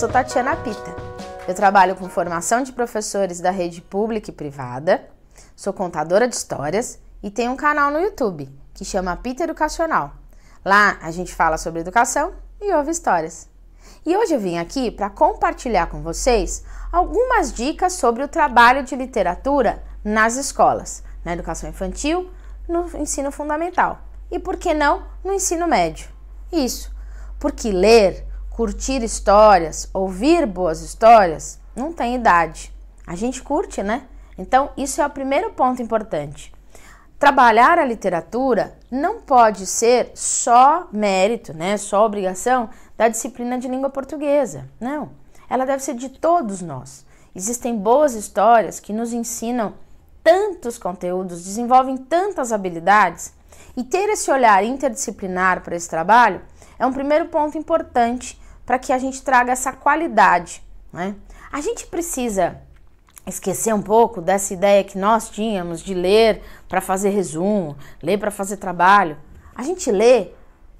sou Tatiana Pita. Eu trabalho com formação de professores da rede pública e privada, sou contadora de histórias e tenho um canal no YouTube que chama Pita Educacional. Lá a gente fala sobre educação e ouve histórias. E hoje eu vim aqui para compartilhar com vocês algumas dicas sobre o trabalho de literatura nas escolas, na educação infantil, no ensino fundamental e, por que não, no ensino médio. Isso, porque ler, curtir histórias, ouvir boas histórias, não tem idade. A gente curte, né? Então, isso é o primeiro ponto importante. Trabalhar a literatura não pode ser só mérito, né? Só obrigação da disciplina de língua portuguesa. Não, ela deve ser de todos nós. Existem boas histórias que nos ensinam tantos conteúdos, desenvolvem tantas habilidades, e ter esse olhar interdisciplinar para esse trabalho é um primeiro ponto importante para que a gente traga essa qualidade, né? A gente precisa esquecer um pouco dessa ideia que nós tínhamos de ler para fazer resumo, ler para fazer trabalho. A gente lê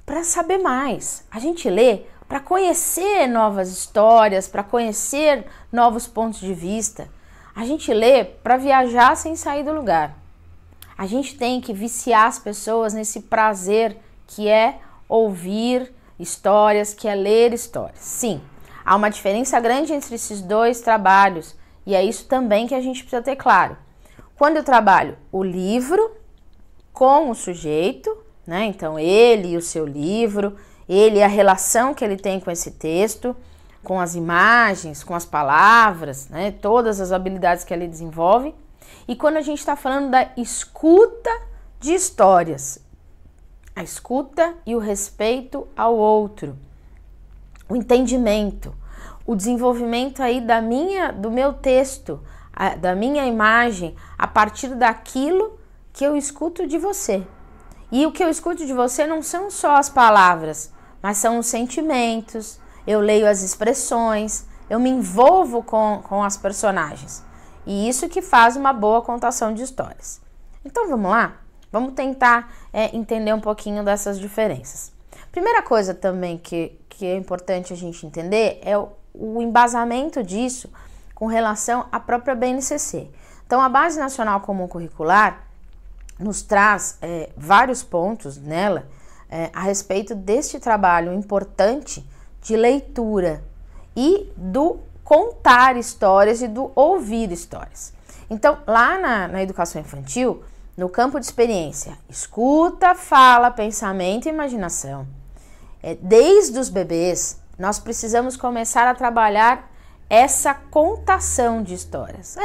para saber mais, a gente lê para conhecer novas histórias, para conhecer novos pontos de vista. A gente lê para viajar sem sair do lugar. A gente tem que viciar as pessoas nesse prazer que é ouvir histórias, que é ler histórias. Sim, há uma diferença grande entre esses dois trabalhos e é isso também que a gente precisa ter claro. Quando eu trabalho o livro com o sujeito, né? Então ele e o seu livro, ele e a relação que ele tem com esse texto, com as imagens, com as palavras, né? Todas as habilidades que ele desenvolve. E quando a gente está falando da escuta de histórias, a escuta e o respeito ao outro, o entendimento, o desenvolvimento aí do meu texto, da minha imagem, a partir daquilo que eu escuto de você. E o que eu escuto de você não são só as palavras, mas são os sentimentos, eu leio as expressões, eu me envolvo com as personagens. E isso que faz uma boa contação de histórias. Então vamos lá? Vamos tentar entender um pouquinho dessas diferenças. Primeira coisa também que é importante a gente entender é o embasamento disso com relação à própria BNCC. Então a Base Nacional Comum Curricular nos traz vários pontos nela a respeito deste trabalho importante de leitura e do contar histórias e do ouvir histórias. Então, lá na educação infantil, no campo de experiência, escuta, fala, pensamento e imaginação. Desde os bebês, nós precisamos começar a trabalhar essa contação de histórias.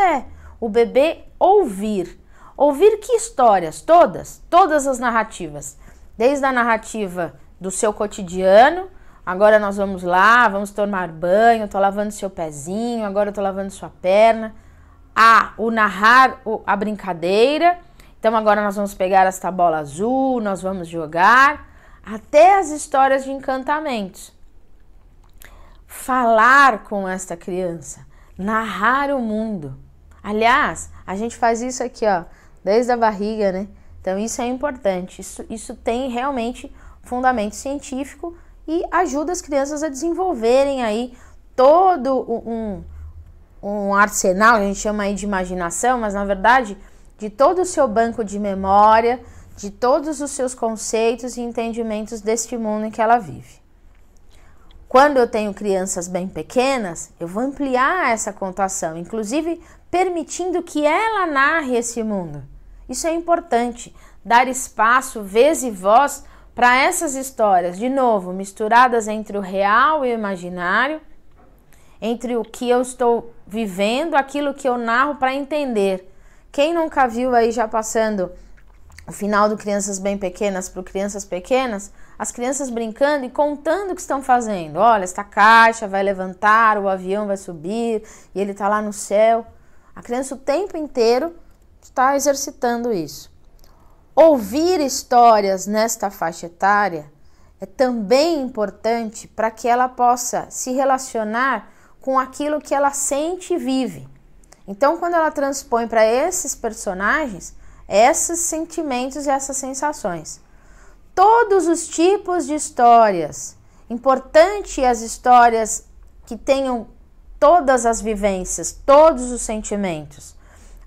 O bebê ouvir. Ouvir que histórias? Todas as narrativas. Desde a narrativa do seu cotidiano, agora nós vamos lá, vamos tomar banho, tô lavando seu pezinho, agora eu tô lavando sua perna. O narrar a brincadeira, então agora nós vamos pegar esta bola azul, nós vamos jogar, até as histórias de encantamentos. Falar com esta criança, narrar o mundo. Aliás, a gente faz isso aqui, ó, desde a barriga, né? Então isso é importante, isso tem realmente fundamento científico e ajuda as crianças a desenvolverem aí todo um arsenal, a gente chama aí de imaginação, mas na verdade de todo o seu banco de memória, de todos os seus conceitos e entendimentos deste mundo em que ela vive. Quando eu tenho crianças bem pequenas, eu vou ampliar essa contação, inclusive permitindo que ela narre esse mundo. Isso é importante, dar espaço, vez e voz para essas histórias, de novo, misturadas entre o real e o imaginário, entre o que eu estou vivendo, aquilo que eu narro para entender. Quem nunca viu aí já passando o final do Crianças Bem Pequenas para Crianças Pequenas, as crianças brincando e contando o que estão fazendo. Olha, esta caixa vai levantar, o avião vai subir e ele está lá no céu. A criança o tempo inteiro está exercitando isso. Ouvir histórias nesta faixa etária é também importante para que ela possa se relacionar com aquilo que ela sente e vive. Então, quando ela transpõe para esses personagens, esses sentimentos e essas sensações. Todos os tipos de histórias. Importante as histórias que tenham todas as vivências, todos os sentimentos.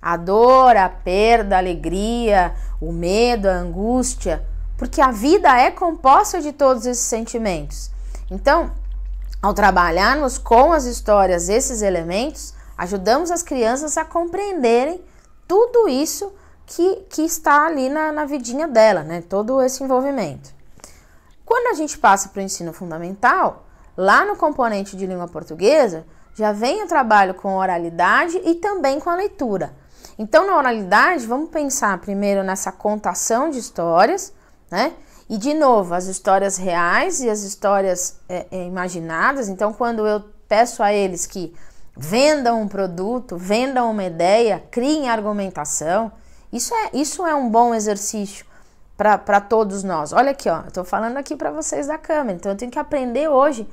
A dor, a perda, a alegria, o medo, a angústia, porque a vida é composta de todos esses sentimentos. Então, ao trabalharmos com as histórias esses elementos, ajudamos as crianças a compreenderem tudo isso que está ali na vidinha dela, né? Todo esse envolvimento. Quando a gente passa para o ensino fundamental, lá no componente de língua portuguesa, já vem o trabalho com oralidade e também com a leitura. Então, na oralidade, vamos pensar primeiro nessa contação de histórias, né? E, de novo, as histórias reais e as histórias imaginadas. Então, quando eu peço a eles que vendam um produto, vendam uma ideia, criem argumentação, isso é um bom exercício para todos nós. Olha aqui, ó, eu tô falando aqui para vocês da câmera, então eu tenho que aprender hoje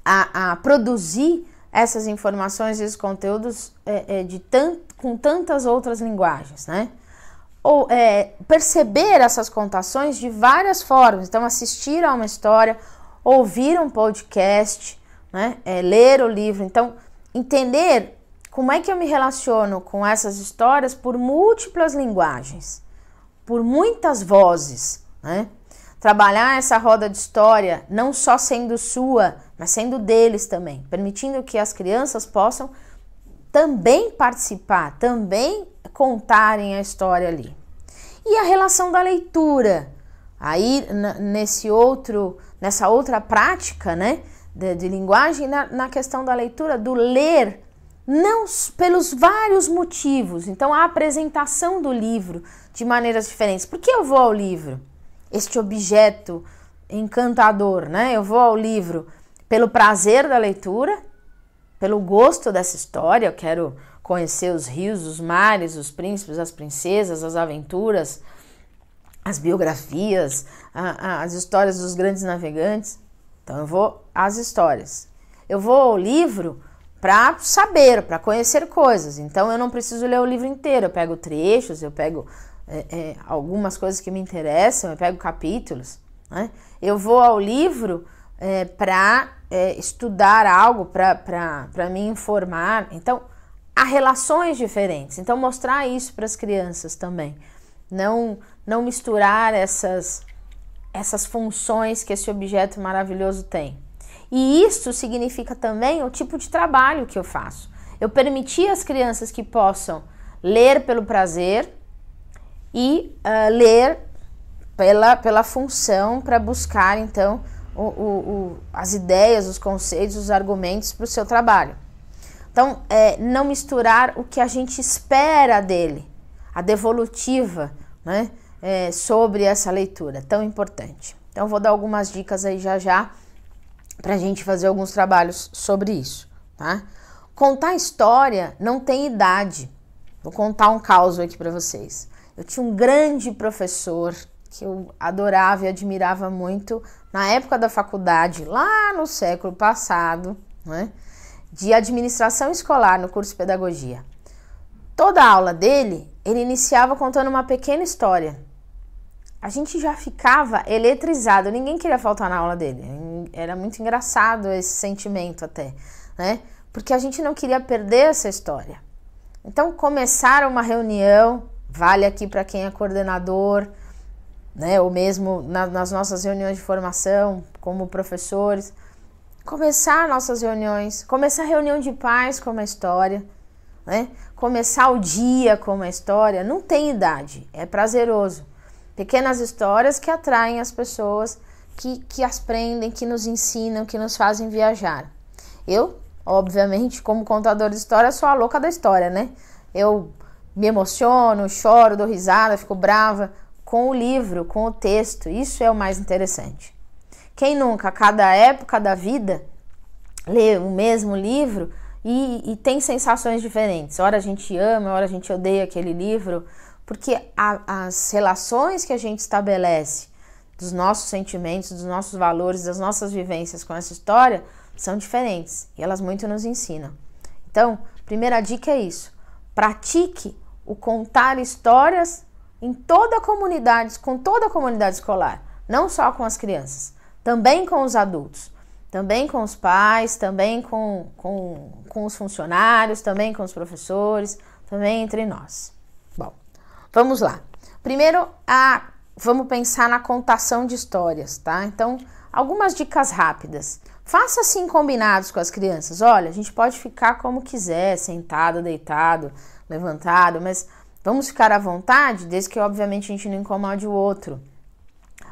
a produzir essas informações e esses conteúdos com tantas outras linguagens, né? Ou perceber essas contações de várias formas. Então, assistir a uma história, ouvir um podcast, né? Ler o livro. Então, entender como é que eu me relaciono com essas histórias por múltiplas linguagens, por muitas vozes, né? Trabalhar essa roda de história não só sendo sua, mas sendo deles também, permitindo que as crianças possam também participar, também contarem a história ali. E a relação da leitura, aí nessa outra prática, né, de linguagem, na questão da leitura, do ler, não pelos vários motivos. Então, a apresentação do livro de maneiras diferentes. Por que eu vou ao livro? Este objeto encantador, né? Eu vou ao livro pelo prazer da leitura, pelo gosto dessa história. Eu quero conhecer os rios, os mares, os príncipes, as princesas, as aventuras, as biografias, as histórias dos grandes navegantes. Então, eu vou às histórias. Eu vou ao livro para saber, para conhecer coisas. Então, eu não preciso ler o livro inteiro. Eu pego trechos, eu pego algumas coisas que me interessam, eu pego capítulos, né? Eu vou ao livro para estudar algo, para me informar. Então, há relações diferentes. Então, mostrar isso para as crianças também. Não misturar essas funções que esse objeto maravilhoso tem. E isso significa também o tipo de trabalho que eu faço. Eu permitir às crianças que possam ler pelo prazer e ler pela função, para buscar, então, as ideias, os conceitos, os argumentos para o seu trabalho. Então, não misturar o que a gente espera dele, a devolutiva, né, sobre essa leitura tão importante. Então, vou dar algumas dicas aí já para a gente fazer alguns trabalhos sobre isso, tá? Contar história não tem idade. Vou contar um caos aqui para vocês. Eu tinha um grande professor que eu adorava e admirava muito na época da faculdade, lá no século passado, né, de administração escolar no curso de pedagogia. Toda a aula dele, ele iniciava contando uma pequena história. A gente já ficava eletrizado, ninguém queria faltar na aula dele. Era muito engraçado esse sentimento até, né? Porque a gente não queria perder essa história. Então, começar uma reunião, vale aqui para quem é coordenador, né? Ou mesmo nas nossas reuniões de formação, como professores. Começar nossas reuniões, começar a reunião de pais com uma história, né? Começar o dia com uma história, não tem idade, é prazeroso. Pequenas histórias que atraem as pessoas, que as prendem, que nos ensinam, que nos fazem viajar. Eu, obviamente, como contador de história, sou a louca da história, né? Eu me emociono, choro, dou risada, fico brava com o livro, com o texto. Isso é o mais interessante. Quem nunca, a cada época da vida, lê o mesmo livro e tem sensações diferentes. Ora a gente ama, ora a gente odeia aquele livro, porque as relações que a gente estabelece dos nossos sentimentos, dos nossos valores, das nossas vivências com essa história são diferentes e elas muito nos ensinam. Então, primeira dica é isso. Pratique o contar histórias em toda a comunidade, com toda a comunidade escolar, não só com as crianças, também com os adultos. também com os pais, também com os funcionários, também com os professores, também entre nós. Bom, vamos lá. Primeiro, vamos pensar na contação de histórias, tá? Então, algumas dicas rápidas. Faça assim combinados com as crianças. Olha, a gente pode ficar como quiser, sentado, deitado, levantado, mas vamos ficar à vontade, desde que, obviamente, a gente não incomode o outro.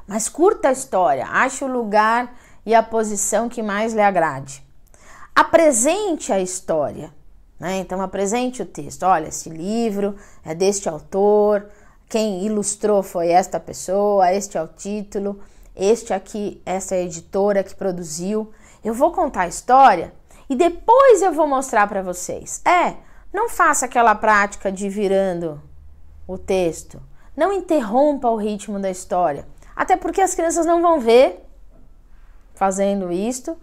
Mas curta a história, ache o lugar e a posição que mais lhe agrade. Apresente a história, né? Então, apresente o texto. Olha, esse livro é deste autor, quem ilustrou foi esta pessoa, este é o título, este aqui, essa é a editora que produziu. Eu vou contar a história e depois eu vou mostrar para vocês. Não faça aquela prática de ir virando o texto. Não interrompa o ritmo da história. Até porque as crianças não vão ver fazendo isto,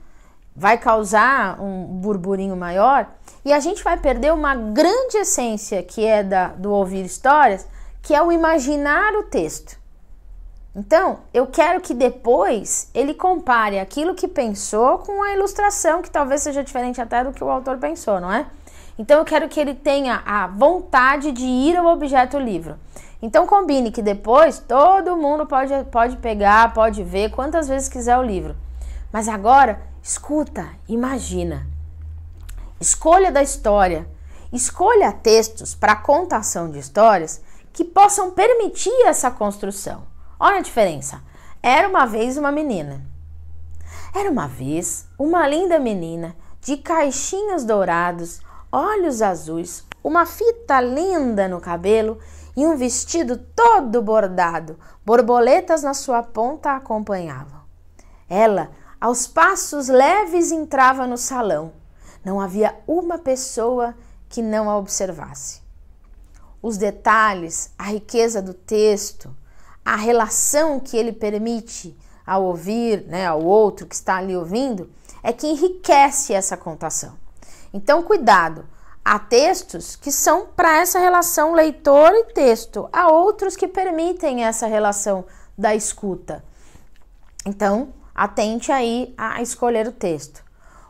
vai causar um burburinho maior e a gente vai perder uma grande essência que é do ouvir histórias, que é o imaginar o texto. Então, eu quero que depois ele compare aquilo que pensou com a ilustração, que talvez seja diferente até do que o autor pensou, não é? Então, eu quero que ele tenha a vontade de ir ao objeto livro. Então, combine que depois todo mundo pode pegar, pode ver quantas vezes quiser o livro. Mas agora, escuta, imagina. Escolha da história. Escolha textos para contação de histórias que possam permitir essa construção. Olha a diferença. Era uma vez uma menina. Era uma vez uma linda menina de caixinhos dourados, olhos azuis, uma fita linda no cabelo e um vestido todo bordado. Borboletas na sua ponta a acompanhavam. Ela, aos passos leves, entrava no salão. Não havia uma pessoa que não a observasse. Os detalhes, a riqueza do texto, a relação que ele permite ao ouvir, né, ao outro que está ali ouvindo, é que enriquece essa contação. Então, cuidado. Há textos que são para essa relação leitor e texto. Há outros que permitem essa relação da escuta. Então, atente aí a escolher o texto.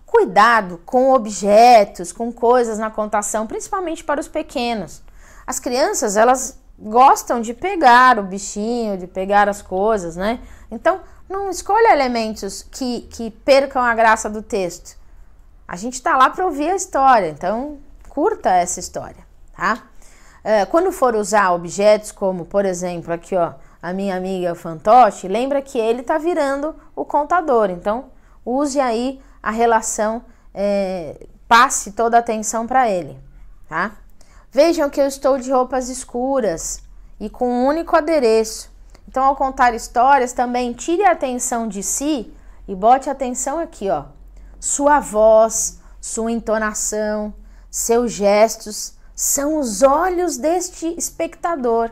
Cuidado com objetos, com coisas na contação, principalmente para os pequenos. As crianças, elas gostam de pegar o bichinho, de pegar as coisas, né? Então, não escolha elementos que percam a graça do texto. A gente está lá para ouvir a história, então curta essa história, tá? Quando for usar objetos como, por exemplo, aqui ó, a minha amiga fantoche, lembra que ele está virando o contador, então use aí a relação, passe toda a atenção para ele, tá? Vejam que eu estou de roupas escuras e com um único adereço. Então, ao contar histórias, também tire a atenção de si e bote a atenção aqui, ó. Sua voz, sua entonação, seus gestos são os olhos deste espectador.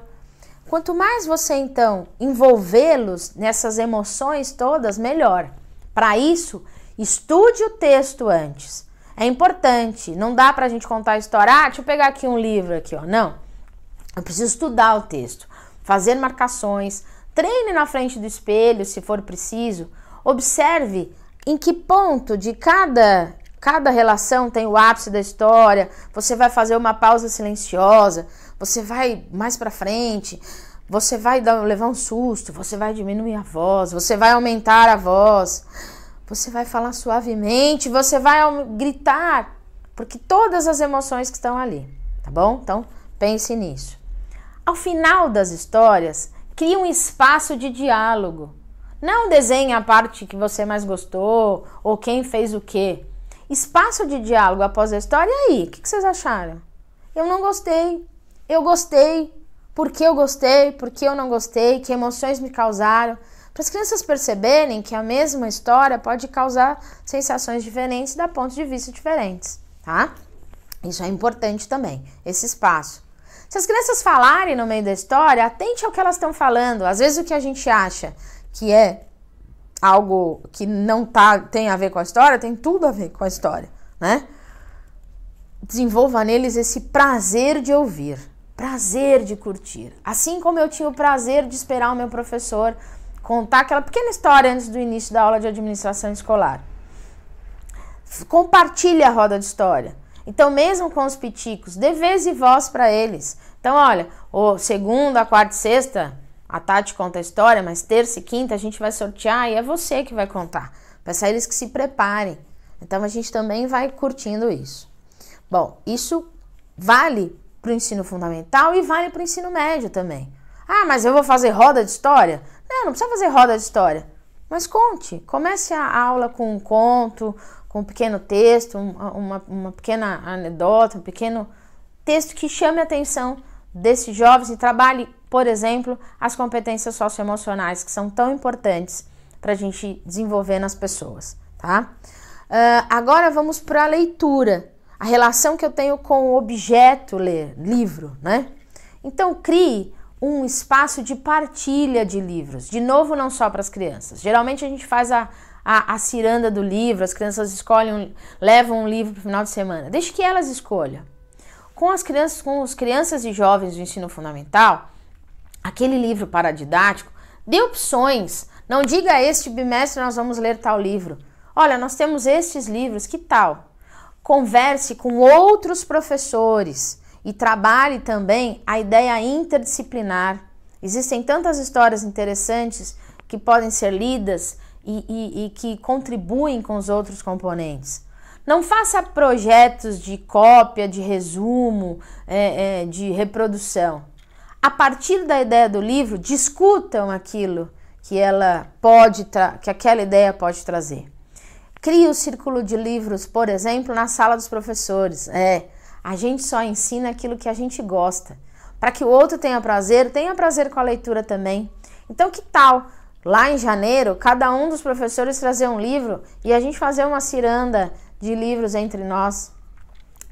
Quanto mais você, então, envolvê-los nessas emoções todas, melhor. Para isso, estude o texto antes. É importante, não dá pra gente contar a história, deixa eu pegar aqui um livro aqui, ó. Não, eu preciso estudar o texto, fazer marcações, treine na frente do espelho, se for preciso, observe em que ponto de cada relação tem o ápice da história, você vai fazer uma pausa silenciosa, você vai mais pra frente, você vai levar um susto, você vai diminuir a voz, você vai aumentar a voz, você vai falar suavemente, você vai gritar, porque todas as emoções que estão ali, tá bom? Então, pense nisso. Ao final das histórias, crie um espaço de diálogo. Não desenhe a parte que você mais gostou ou quem fez o quê. Espaço de diálogo após a história. E aí, o que vocês acharam? Eu não gostei. Eu gostei. Por que eu gostei? Por que eu não gostei? Que emoções me causaram? Para as crianças perceberem que a mesma história pode causar sensações diferentes, dar pontos de vista diferentes, tá? Isso é importante também, esse espaço. Se as crianças falarem no meio da história, atente ao que elas estão falando. Às vezes o que a gente acha que é algo que não tem a ver com a história, tem tudo a ver com a história, né? Desenvolva neles esse prazer de ouvir, prazer de curtir. Assim como eu tinha o prazer de esperar o meu professor contar aquela pequena história antes do início da aula de administração escolar. Compartilha a roda de história. Então, mesmo com os piticos, dê vez e voz para eles. Então, olha, segunda, quarta e sexta, a Tati conta a história, mas terça e quinta a gente vai sortear e é você que vai contar. Para eles que se preparem. Então, a gente também vai curtindo isso. Bom, isso vale para o ensino fundamental e vale para o ensino médio também. Ah, mas eu vou fazer roda de história? Não precisa fazer roda de história. Mas conte, comece a aula com um conto, com um pequeno texto, uma pequena anedota, um pequeno texto que chame a atenção desses jovens e trabalhe, por exemplo, as competências socioemocionais, que são tão importantes para a gente desenvolver nas pessoas, tá? Agora vamos para a leitura, a relação que eu tenho com o objeto livro, né? Então, crie um espaço de partilha de livros, de novo, não só para as crianças. Geralmente a gente faz a ciranda do livro, as crianças escolhem, levam um livro para o final de semana. Deixe que elas escolham. Com as crianças e jovens do ensino fundamental, aquele livro paradidático, dê opções. Não diga, este bimestre nós vamos ler tal livro. Olha, nós temos estes livros, que tal? Converse com outros professores e trabalhe também a ideia interdisciplinar. Existem tantas histórias interessantes que podem ser lidas e que contribuem com os outros componentes. Não faça projetos de cópia, de resumo, de reprodução. A partir da ideia do livro, discutam aquilo que aquela ideia pode trazer. Crie o círculo de livros, por exemplo, na sala dos professores. A gente só ensina aquilo que a gente gosta. Para que o outro tenha prazer com a leitura também. Então, que tal, lá em janeiro, cada um dos professores trazer um livro e a gente fazer uma ciranda de livros entre nós?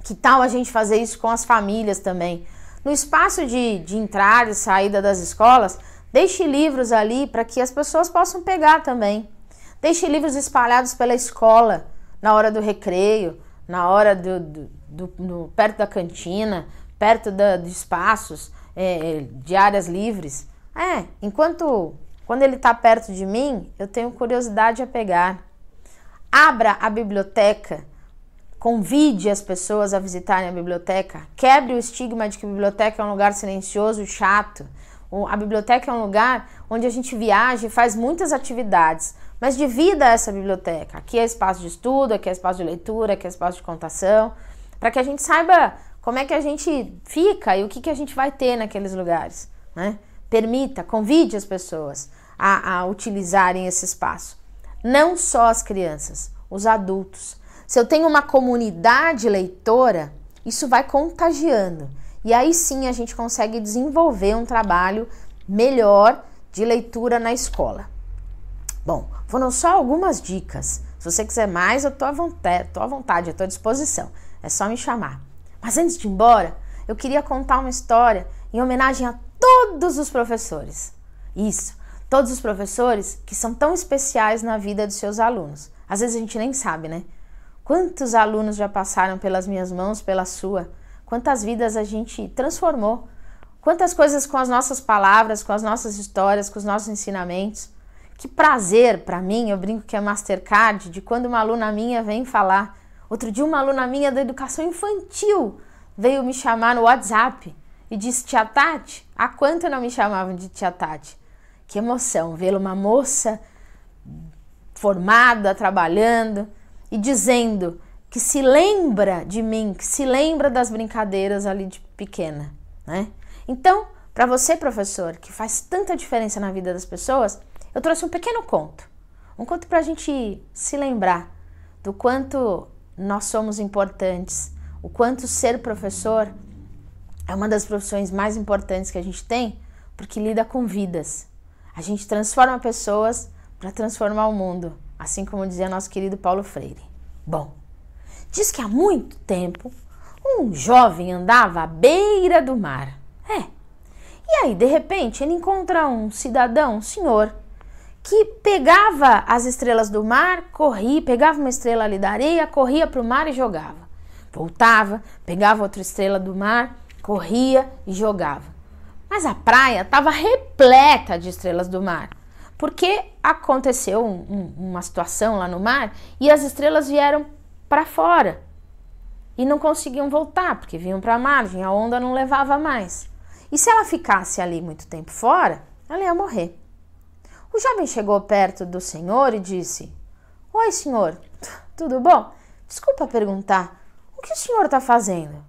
Que tal a gente fazer isso com as famílias também? No espaço de entrada e saída das escolas, deixe livros ali para que as pessoas possam pegar também. Deixe livros espalhados pela escola, na hora do recreio, na hora perto da cantina, perto de espaços, de áreas livres. Quando ele está perto de mim, eu tenho curiosidade a pegar. Abra a biblioteca, convide as pessoas a visitarem a biblioteca, quebre o estigma de que a biblioteca é um lugar silencioso e chato. A biblioteca é um lugar onde a gente viaja e faz muitas atividades, mas divida essa biblioteca. Aqui é espaço de estudo, aqui é espaço de leitura, aqui é espaço de contação, para que a gente saiba como é que a gente fica e o que a gente vai ter naqueles lugares, né? Convide as pessoas a utilizarem esse espaço. Não só as crianças, os adultos. Se eu tenho uma comunidade leitora, isso vai contagiando. E aí sim a gente consegue desenvolver um trabalho melhor de leitura na escola. Bom, foram só algumas dicas. Se você quiser mais, eu tô à vontade, eu tô à disposição. É só me chamar. Mas antes de ir embora, eu queria contar uma história em homenagem a todos os professores. Isso, todos os professores que são tão especiais na vida dos seus alunos. Às vezes a gente nem sabe, né? Quantos alunos já passaram pelas minhas mãos, pela sua? Quantas vidas a gente transformou? Quantas coisas com as nossas palavras, com as nossas histórias, com os nossos ensinamentos? Que prazer para mim, eu brinco que é Mastercard, de quando uma aluna minha vem falar. Outro dia uma aluna minha da educação infantil veio me chamar no WhatsApp e disse: tia Tati, há quanto não me chamavam de tia Tati? Que emoção vê-la, uma moça formada, trabalhando e dizendo que se lembra de mim, que se lembra das brincadeiras ali de pequena, né? Então, para você, professor, que faz tanta diferença na vida das pessoas, eu trouxe um pequeno conto. Um conto para a gente se lembrar do quanto nós somos importantes, o quanto ser professor é uma das profissões mais importantes que a gente tem, porque lida com vidas. A gente transforma pessoas para transformar o mundo, assim como dizia nosso querido Paulo Freire. Bom, diz que há muito tempo um jovem andava à beira do mar. E aí, de repente, ele encontra um cidadão, um senhor, que pegava as estrelas do mar, corria, pegava uma estrela ali da areia, corria para o mar e jogava. Voltava, pegava outra estrela do mar, corria e jogava. Mas a praia estava repleta de estrelas do mar, porque aconteceu uma situação lá no mar e as estrelas vieram para fora e não conseguiam voltar, porque vinham para a margem, a onda não levava mais. E se ela ficasse ali muito tempo fora, ela ia morrer. O jovem chegou perto do senhor e disse: Oi, senhor, tudo bom? Desculpa perguntar, o que o senhor está fazendo?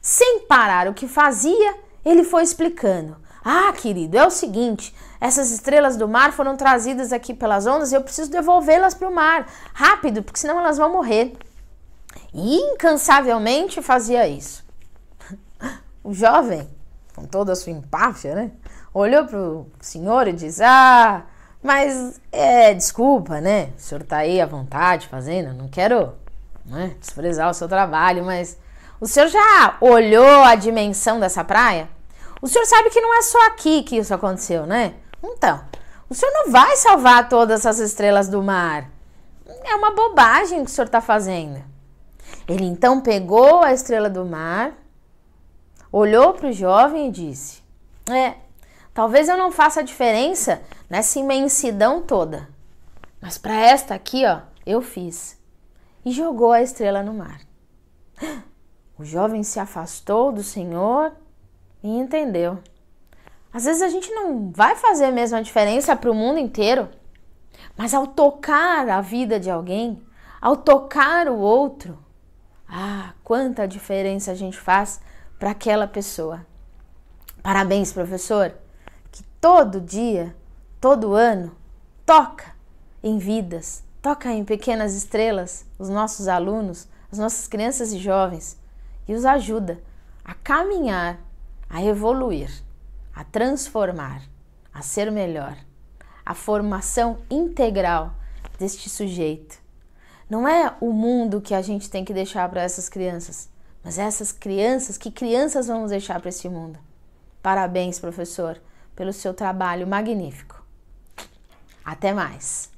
Sem parar o que fazia, ele foi explicando. Ah, querido, é o seguinte, essas estrelas do mar foram trazidas aqui pelas ondas e eu preciso devolvê-las para o mar, rápido, porque senão elas vão morrer. E incansavelmente fazia isso. O jovem, com toda a sua empáfia, né, olhou para o senhor e disse: Ah, mas desculpa, né, o senhor está aí à vontade fazendo, não quero, né, desprezar o seu trabalho, mas o senhor já olhou a dimensão dessa praia? O senhor sabe que não é só aqui que isso aconteceu, né? Então, o senhor não vai salvar todas as estrelas do mar. É uma bobagem o que o senhor está fazendo. Ele então pegou a estrela do mar, olhou para o jovem e disse: talvez eu não faça diferença nessa imensidão toda, mas para esta aqui, ó, eu fiz. E jogou a estrela no mar. O jovem se afastou do Senhor e entendeu. Às vezes a gente não vai fazer a mesma diferença para o mundo inteiro, mas ao tocar a vida de alguém, ao tocar o outro, quanta diferença a gente faz para aquela pessoa. Parabéns, professor, que todo dia, todo ano, toca em vidas, toca em pequenas estrelas, os nossos alunos, as nossas crianças e jovens, e os ajuda a caminhar, a evoluir, a transformar, a ser melhor. A formação integral deste sujeito. Não é o mundo que a gente tem que deixar para essas crianças, mas essas crianças, que crianças vamos deixar para esse mundo? Parabéns, professor, pelo seu trabalho magnífico. Até mais!